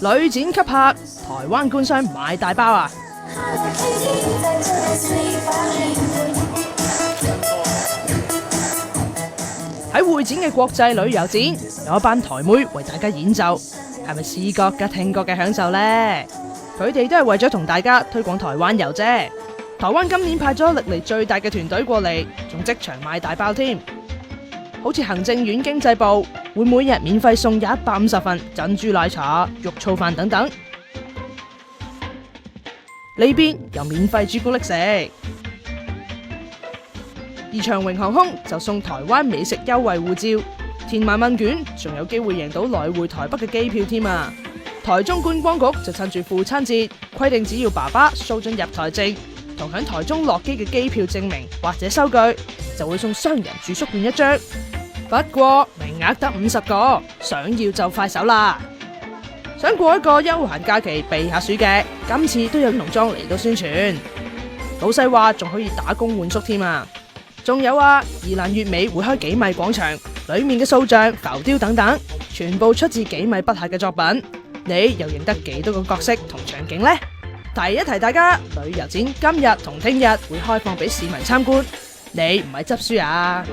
旅展吸客，台灣官商買大包啊！喺會展嘅國際旅遊展，有一班台妹為大家演奏，係咪視覺加聽覺嘅享受呢？佢哋都係為咗同大家推廣台灣遊啫。台灣今年派咗歷嚟最大嘅團隊過嚟，仲即場買大包添。好似行政院經濟部會每日免費送150份珍珠奶茶、肉燥飯等等，呢邊有免費朱古力食。而長榮航空就送台灣美食優惠護照，填埋問卷，仲有機會贏到來回台北嘅機票添啊！台中觀光局就趁住父親節，規定只要爸爸 show 張入台證同響台中落機嘅機票證明或者收據，就會送雙人住宿券1張。不過名額得50個，想要就快手啦！想過一個休閒假期避下暑嘅，今次都有農莊嚟到宣傳。老細話仲可以打工換宿添啊！仲有啊，宜蘭月尾會開幾米廣場，裏面嘅塑像、浮雕等等，全部出自幾米筆下嘅作品。你又認得幾多個角色同場景呢？提一提大家，旅遊展今日同聽日會開放俾市民參觀，你唔係執輸啊！